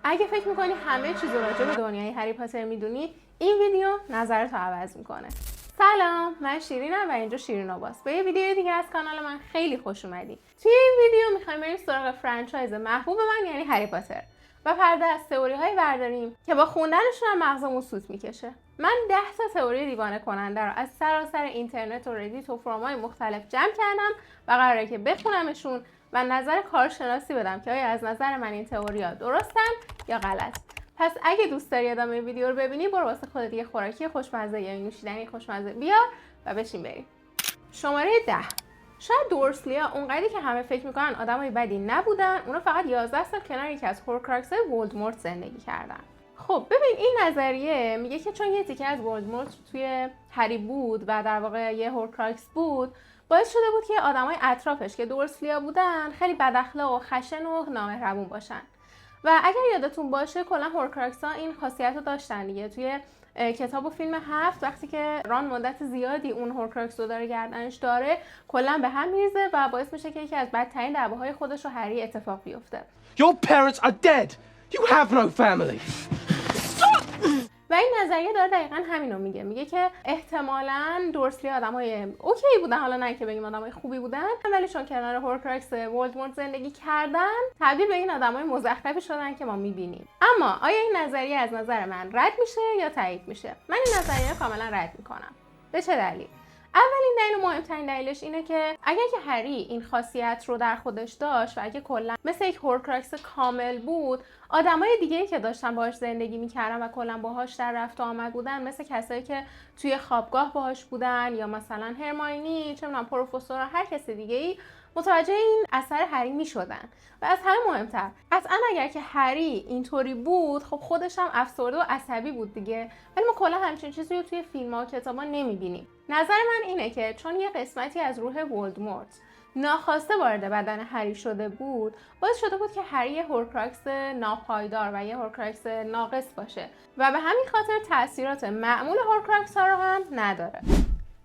اگه فکر میکنی همه چیز راجع به دنیای هری پاتر میدونی، این ویدیو نظرتو عوض میکنه. سلام، من شیرینم و اینجا شیرین آباست. به یه ویدیو دیگه از کانال من خیلی خوش اومدی. توی این ویدیو میخوایم بریم سراغ فرانچایز محبوب من یعنی هری پاتر و پرده از تئوری‌هایی برداریم که با خوندنشون هم مغزمون سوت میکشه. من 10 تا تئوری دیوانه کننده رو از سراسر اینترنت و ردیت و فرم‌های مختلف جمع کردم و قراره که بخونمشون و نظر کارشناسی بدم که آیا از نظر من این تئوری‌ها درستن یا غلط. پس اگه دوست داری ادامه ویدیو رو ببینی، برو واسه خودت یه خوراکی خوشمزه یا نوشیدنی خوشمزه بیار و بشین بریم. شماره 10. شاید دورسلیا اونقدری که همه فکر میکنن آدمای بدی نبودن، اونا فقط 11 سال کنار یکی از هورکراکس‌های ولدمورت زندگی کردن. خب ببین، این نظریه میگه که چون یه تیکه از ولدمورت توی هری بود و در واقع یه هورکراکس بود، باعث شده بود که آدمای اطرافش که دورسلیا بودن خیلی بداخلاق و خشن و نامهربون باشن. و اگر یادتون باشه کلا هورکراکس ها این خاصیت رو داشتن دیگه. توی کتاب و فیلم 7 وقتی که ران مدت زیادی اون هورکراکس رو داره گردنش داره، کلا به هم میریزه و باعث میشه که یکی از بدترین دعواهای خودش رو هری اتفاق بیفته. Your parents are dead. You have no family. و این نظریه داره دقیقاً همینو میگه که احتمالاً دورسلی آدمای اوکی بودن، حالا نه که بگیم آدمای خوبی بودن، ولی چون کنار هورکراکس ولدمورت زندگی کردن تبدیل به این آدمای مزخرفی شدن که ما میبینیم. اما آیا این نظریه از نظر من رد میشه یا تایید میشه؟ من این نظریه کاملا رد میکنم. به چه دلیل؟ اولین دلیل و مهمترین دلیلش اینه که اگر که هری این خاصیت رو در خودش داشت و اگه کلا مثل یک هورکراکس کامل بود، آدمای دیگه‌ای که داشتن باهاش زندگی می‌کردن و کلا باهاش در رفت و آمد بودن، مثل کسایی که توی خوابگاه باهاش بودن یا مثلا هرماینی، چه می‌دونم پروفسور، هر کس دیگه‌ای، متوجه این اثر هری می‌شدن. و از همه مهمتر، قطعاً اگر که هری اینطوری بود، خب خودش هم افسرده و عصبی بود دیگه. ولی ما کلا همچین چیزی رو توی فیلم‌ها و کتاب‌ها نمی‌بینیم. نظر من اینه که چون یه قسمتی از روح ولدمورت ناخواسته وارد بدن هری شده بود، باعث شده بود که هری یه هورکراکس ناپایدار و یه هورکراکس ناقص باشه و به همین خاطر تاثیرات معمول هورکراکس ها رو هم نداره.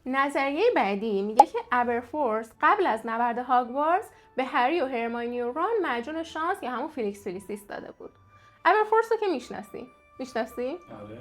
نظریه بعدی میگه که ابرفورس قبل از نبرد هاگوارتس به هری و هرماینی و ران معجون شانس یا همون فیلیکس فلیسیس داده بود. ابرفورس رو که میشناسی؟ آره.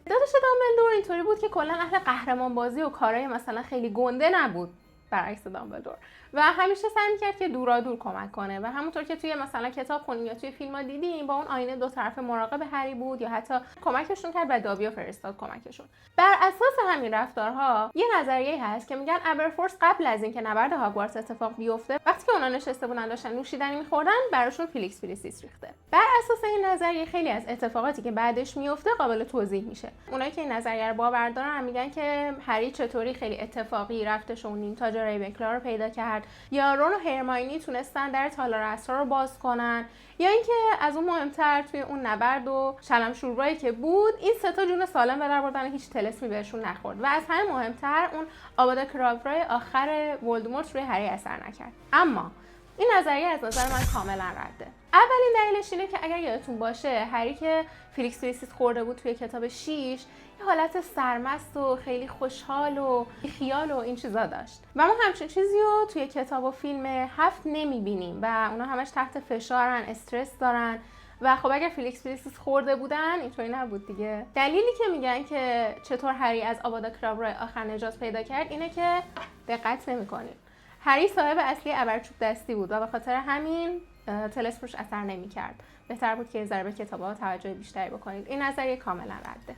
داداش دامبلدور اینطوری بود که کلا اهل قهرمان بازی و کارهای مثلا خیلی گنده نبود، برعکس دامبلدور، و همیشه سعی می‌کرد که دورا دور کمک کنه و همونطور که توی مثلا کتاب خونیم یا توی فیلم‌ها دیدیم، با اون آینه دو طرف مراقب هری بود یا حتی کمکشون کرد و دابیو فرستاد کمکشون. بر اساس همین رفتارها یه نظریه هست که میگن ابرفورس قبل از اینکه نبرد هاگوارتس اتفاق بیفته، وقتی که اونا نشسته بودن داشتن نوشیدنی می‌خوردن، براشون فیلیکس فلیسیس ریخته. بر اساس این نظریه خیلی از اتفاقاتی که بعدش میفته قابل توضیح میشه. اونایی که این نظریه رو باور دارن میگن که هری چطوری خیلی اتفاقی رفتش و نیم تاج ریونکلا رو پیدا کرد، یا رون و هرماینی تونستن در تالار اسرار رو باز کنن، یا اینکه از اون مهمتر توی اون نبرد و شلم شوربایی که بود، این سه تا جون سالم به در بردن و هیچ طلسمی بهشون نخورد و از همه مهمتر اون آبادا کدابرای آخر ولدمورت روی هری اثر نکرد. اما این نظریه از نظر من کاملا رده. اولین دلیلش اینه که اگر یادتون باشه هری که فیلیکس فلیسیس خورده بود توی کتاب 6، یه حالت سرمست و خیلی خوشحال و خیال و این چیزا داشت و ما همچین چیزی رو توی کتاب و فیلم 7 نمیبینیم و اونا همش تحت فشارن، استرس دارن و خب اگر فیلیکس فلیسیس خورده بودن اینطوری نبود دیگه. دلیلی که میگن که چطور هری از آبادا کدابرای آخر نجات پیدا کرد اینه که دقت نمی‌کنید. هری صاحب اصلی ابرچوب دستی بود و به خاطر همین طلسم روش اثر نمی‌کرد. بهتر بود که یه ذره به کتاب‌ها توجه بیشتری بکنید. این نظریه کاملا رده.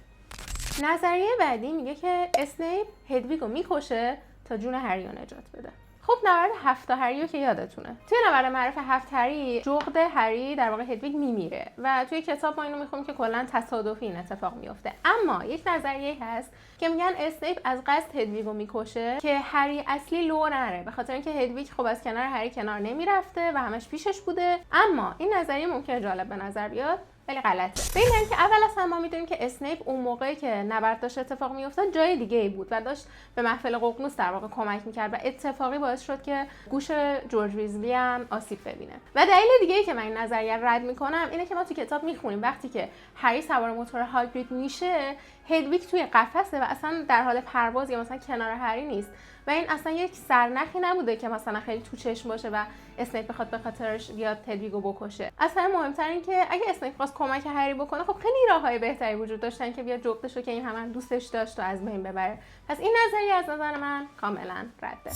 نظریه بعدی میگه که اسنیپ هدویگو میکشه تا جون هری رو نجات بده. خب نبرد 7 هری رو که یادتونه. توی نبرد معروف 7 هری جغد هری در واقع هدویگ میمیره و توی کتاب ما اینو میخونیم که کلا تصادفی این اتفاق میفته. اما یک نظریه هست که میگن اسنیپ از قصد هدویگو میکشه که هری اصلی لو نره، به خاطر اینکه هدویگ خب از کنار هری کنار نمیرفته و همش پیشش بوده. اما این نظریه ممکنه جالب به نظر بیاد ولی غلطه. به این دلیل که اول از همه ما میدونیم که اسنیپ اون موقعی که نبرد داشت اتفاق میافتاد جای دیگه ای بود و داشت به محفل ققنوس در واقع کمک میکرد و اتفاقی باعث شد که گوش جورج ویزلی هم آسیب ببینه. و دلیل دیگه ای که من این نظریه رد میکنم اینه که ما تو کتاب میخونیم وقتی که هری سوار موتور هاگرید میشه، هدویگ توی قفسه و اصلا در حال پرواز یا مثلا کنار هری نیست و این اصلا یک سرنخی نبوده که مثلا خیلی تو چشم باشه و اسنیپ بخواد به خاطرش بیاد هدویگو بکشه. اصلا مهمتر این که اگه اسنیپ خواست بخواد کمک هری بکنه، خب خیلی راههای بهتری وجود داشتن که بیاد جفتشو که این هم دوستش داشت و از بین ببره. پس این نظریه از نظر من کاملا رده.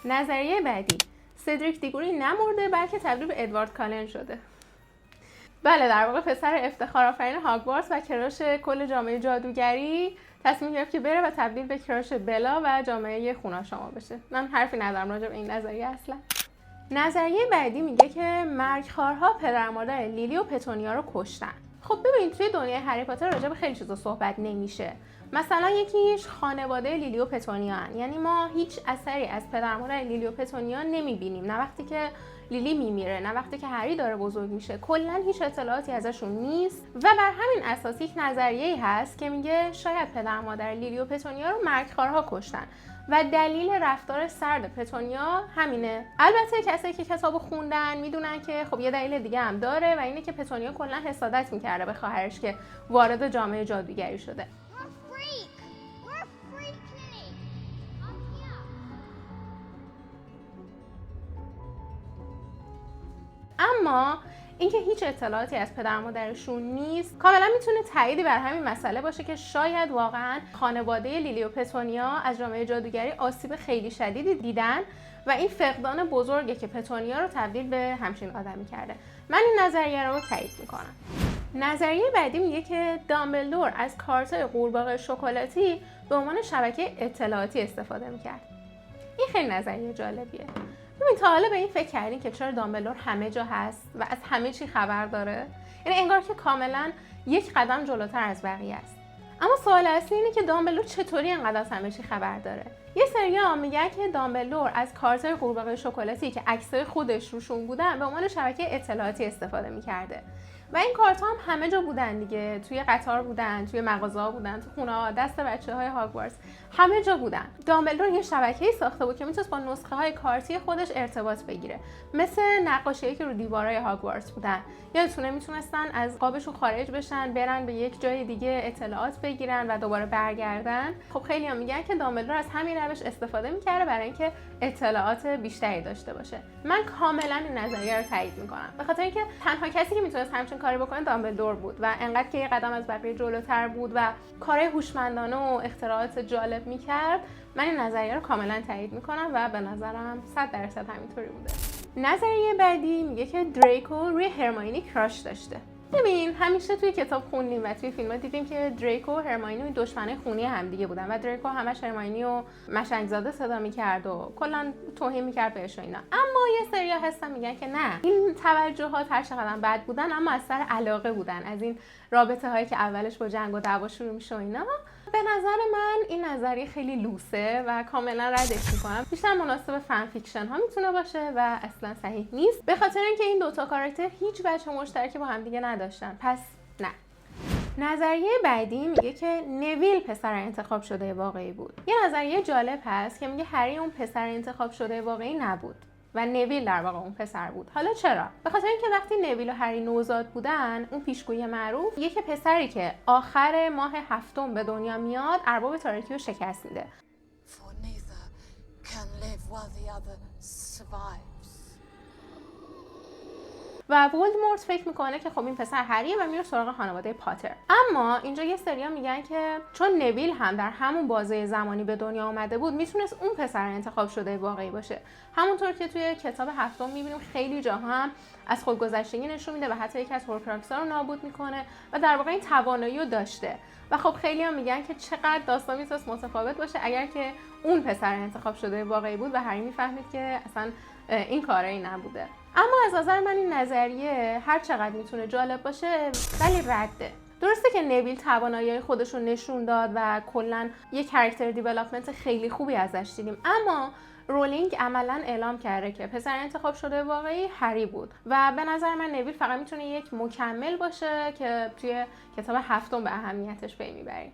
نظریه بعدی، سدریک دیگوری نمرده بلکه تبدیل به ادوارد کالن شده. بله، در واقع پسر افتخارآفرین هاگوارتس و کراش کل جامعه جادوگری تصمیم گرفت که بره و تبدیل به کراش بلا و جامعه خونه‌شما بشه. من حرفی ندارم راجع به این نظریه اصلا. نظریه بعدی میگه که مرگخوارها پدر مادر لیلی و پتونیا رو کشتن. خب ببین، توی دنیای هری پاتر راجع به خیلی چیزا صحبت نمیشه. مثلا یکیش خانواده لیلی و پتونیا هن. یعنی ما هیچ اثری از پدر مادر لیلی و پتونیا نمیبینیم، نه وقتی که لیلی میمیره نه وقتی که هری داره بزرگ میشه. کلا هیچ اطلاعاتی ازشون نیست و بر همین اساس یک نظریه‌ای هست که میگه شاید پدر مادر لیلی و پتونیا رو مرگخوارها کشتن و دلیل رفتار سرد پتونیا همینه. البته کسایی که کتابو خوندن میدونن که خب یه دلیل دیگه هم داره و اینه که پتونیا کلا حسادت میکرده به خواهرش که وارد جامعه جادوگری شده. اما اینکه هیچ اطلاعاتی از پدر مادرشون نیست کاملا میتونه تاییدی بر همین مسئله باشه که شاید واقعا خانواده لیلی و پتونیا از جامعه جادوگری آسیب خیلی شدیدی دیدن و این فقدان بزرگه که پتونیا رو تبدیل به همچین آدمی کرده. من این نظریه رو تایید میکنم. نظریه بعدی میگه که دامبلدور از کارت‌های قورباغه شکلاتی به عنوان شبکه اطلاعاتی استفاده میکرد. این خیلی نظریه جالبیه. ببین، تا حالا به این فکر کردین که چرا دامبلدور همه جا هست و از همه چی خبر داره؟ یعنی انگار که کاملا یک قدم جلوتر از بقیه است. اما سوال اصلی اینه که دامبلدور چطوری انقدر از همه چی خبر داره؟ یه سری‌ها میگن که دامبلدور از کارت‌های قورباغه شکلاتی که عکسای خودش روشون بودن به عنوان شبکه اطلاعاتی استفاده می‌کرده. و این کارت‌ها هم همه جا بودن دیگه، توی قطار بودن، توی مغازه‌ها بودن، تو خونه‌ها، دست بچه‌های هاگوارتس، همه جا بودن. دامبلدور یه شبکه‌ای ساخته بود که میتونست با نسخه‌های کارتی خودش ارتباط بگیره، مثل نقاشی‌هایی که رو دیوارهای هاگوارتس بودن. یادتونه میتونستن از قابشون خارج بشن، برن به یک جای دیگه اطلاعات بگیرن و دوباره برگردن. خب خیلی‌ها میگن که دامبلدور از همین روش استفاده می‌کرده برای اینکه اطلاعات بیشتری داشته باشه. من کاملا این نظریه رو تایید می‌کنم، به خاطر اینکه تنها کسی که میتونست همچین کاری بکنه دامبلدور بود و انقدر که یه قدم از بقیه جلوتر بود و کارهای هوشمندانه و اختراعات جالب میکرد. من این نظریه رو کاملا تایید میکنم و به نظرم 100% همینطوری بوده. نظریه بعدی میگه که دریکو روی هرماینی کراش داشته. ببین، همیشه توی کتاب خوندیم و توی فیلم‌ها دیدیم که دریکو و هرماینی دشمنای خونی همدیگه بودن و دریکو همش هرماینی و مشنگزاده صدا می‌کرد و کلاً توهین می‌کرد بهش و اینا. اما یه سری‌ها هستن میگن که نه، این توجهات هر چقدر بد بودن اما از سر علاقه بودن، از این رابطه‌هایی که اولش با جنگ و دعوا شروع میشه و اینا. به نظر من این نظریه خیلی لوسه و کاملا ردش میکنم. بیشتر مناسب فن فیکشن ها میتونه باشه و اصلا صحیح نیست، به خاطر اینکه این دوتا کاراکتر هیچ وجه مشترکی با هم دیگه نداشتن. پس نه. نظریه بعدی میگه که نویل پسر انتخاب شده واقعی بود. یه نظریه جالب هست که میگه هری اون پسر انتخاب شده واقعی نبود و نویل در واقع اون پسر بود. حالا چرا؟ به خاطر اینکه وقتی نویل و هری نوزاد بودن، اون پیشگویی معروف یه که پسری که آخر ماه هفتم به دنیا میاد ارباب تاریکی رو شکست میده. و ولدمورت فکر میکنه که خب این پسر هریه و میره سراغ خانواده پاتر. اما اینجا یه سریا میگن که چون نویل هم در همون بازه زمانی به دنیا آمده بود، میتونست اون پسر انتخاب شده واقعی باشه. همونطور که توی کتاب هفتم میبینیم خیلی جاها هم از خودگذشتگی نشون میده و حتی یکی از هورکراکس‌ها رو نابود میکنه و در واقع این توانایی رو داشته. و خب خیلی‌ها میگن که چقدر داستان میتونست متفاوت باشه اگر که اون پسر انتخاب شده واقعی بود و هری میفهمید که اصلا این کاری نبوده. اما از نظر من این نظریه هر چقدر میتونه جالب باشه ولی رده. درسته که نویل توانایی خودش رو نشون داد و کلا یک کاراکتر دیولپمنت خیلی خوبی ازش دیدیم، اما رولینگ عملاً اعلام کرده که پسر انتخاب شده واقعی هری بود و به نظر من نویل فقط میتونه یک مکمل باشه که توی کتاب هفتم به اهمیتش پی میبریم.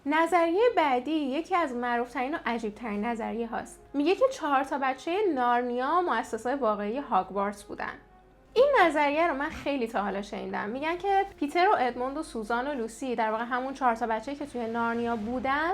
نظریه بعدی یکی از معروف‌ترین و عجیب‌ترین نظریه هاست. میگه که 4 تا بچه نارنیا مؤسسای واقعی هاگوارتس بودن. این نظریه رو من خیلی تا حالا شنیدم. میگن که پیتر و ادموند و سوزان و لوسی در واقع همون 4 تا بچه‌ای که توی نارنیا بودن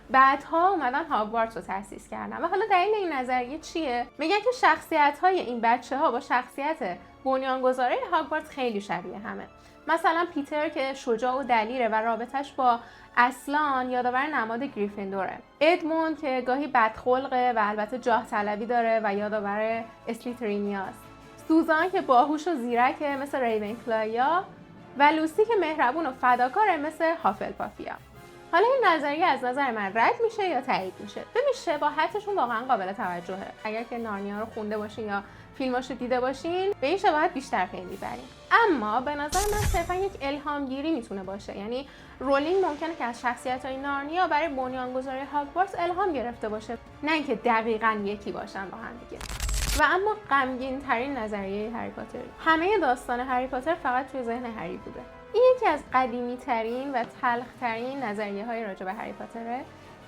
بعدها اومدن هاگوارتس رو تأسیس کردن. و حالا دلیل این نظریه چیه؟ میگن که شخصیت‌های این بچه‌ها با شخصیت بنیانگذارای هاگوارتس خیلی شبیه همه. مثلا پیتر که شجاع و دلیره و رابطش با اصلان یادآور نماد گریفیندوره. ادموند که گاهی بدخلقه و البته جاه طلبی داره و یادآور اسلیترینیاست. سوزان که باهوش و زیرکه مثل ریونکلایا و لوسی که مهربون و فداکاره مثل هافلپافیا. حالا این نظریه از نظر من رد میشه یا تایید میشه؟ ببین شباهتشون واقعا قابل توجهه. اگر که نارنیا رو خونده باشین یا فیلماشو دیده باشین به این شباهت بیشتر پی میبرین. اما به نظر من صرفا یک الهامگیری میتونه باشه. یعنی رولینگ ممکنه که از شخصیت‌های نارنیا برای بنیانگذاری هاگوارتس الهام گرفته باشه، نه اینکه دقیقاً یکی باشن با هم دیگه. و اما غمگین ترین نظریه هری پاتر، همه داستان هری پاتر فقط توی ذهن هری بوده. این یکی از قدیمی ترین و تلخ ترین نظریه های راجع به هری پاتره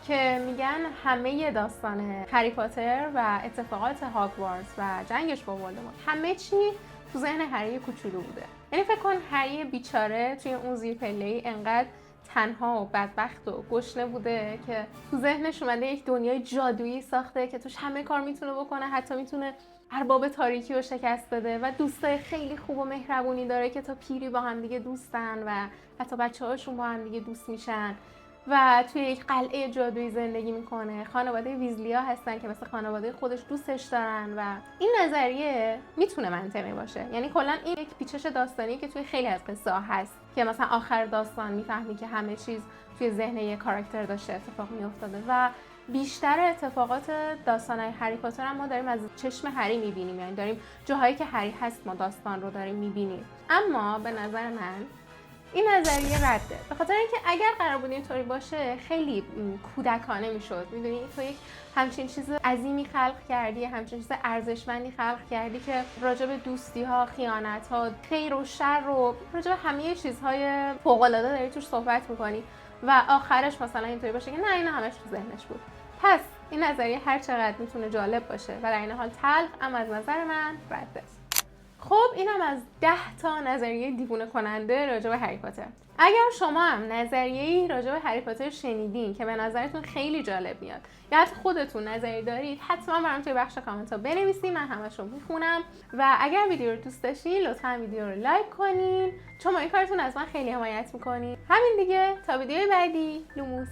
که میگن همه داستان هری پاتر و اتفاقات هاگوارتس و جنگش با ولدمورت همه چی تو ذهن هری کوچولو بوده. یعنی فکر کن هری بیچاره توی اون زیر پله‌ای انقدر تنها و بدبخت و گشنه بوده که تو ذهنش اومده یک دنیای جادویی ساخته که توش همه کار میتونه بکنه، حتی میتونه ارباب تاریکی رو شکست بده و دوستای خیلی خوب و مهربونی داره که تا پیری با هم دیگه دوستن و حتی بچه‌هاشون با هم دیگه دوست میشن و توی یک قلعه جادویی زندگی میکنه. خانواده ویزلیا هستن که مثل خانواده خودش دوستش دارن و این نظریه میتونه منطقی باشه. یعنی کلا این یک پیچش داستانی که توی خیلی از قصه ها هست که مثلا آخر داستان میفهمی که همه چیز توی ذهن یک کاراکتر داشته اتفاق میافتاده و بیشتر اتفاقات داستان‌های هری پاتر هم ما داریم از چشم هری میبینیم. یعنی داریم جاهایی که هری هست ما داستان رو داریم میبینیم. اما به نظر من این نظریه رده، به خاطر اینکه اگر قرار بود اینطوری باشه خیلی کودکانه میشد. میدونی تو یک همچین چیز عظیمی خلق کردی، همچین چیز ارزشمندی خلق کردی که راجع به دوستی ها، خیانت ها، خیر و شر و راجع به همه چیزهای فوق العاده داری توش صحبت میکنی و آخرش مثلا اینطوری باشه که نه اینا همش تو ذهنش بود. پس این نظریه هر چقدر میتونه جالب باشه و در این حال تلخ، اما از نظر من رده. خب اینم از 10 تا نظریه دیوونه کننده راجع به هری پاتر. اگر شما هم نظریه‌ای راجع به هری پاتر شنیدین که به نظرتون خیلی جالب میاد یا حتی خودتون نظری دارید، حتما برام توی بخش کامنت ها بنویسید، من همش رو میخونم. و اگر ویدیو رو دوست داشتین لطفا ویدیو رو لایک کنین، چون با این کارتون از من خیلی حمایت میکنین. همین دیگه، تا ویدیوی بعدی، لوموس.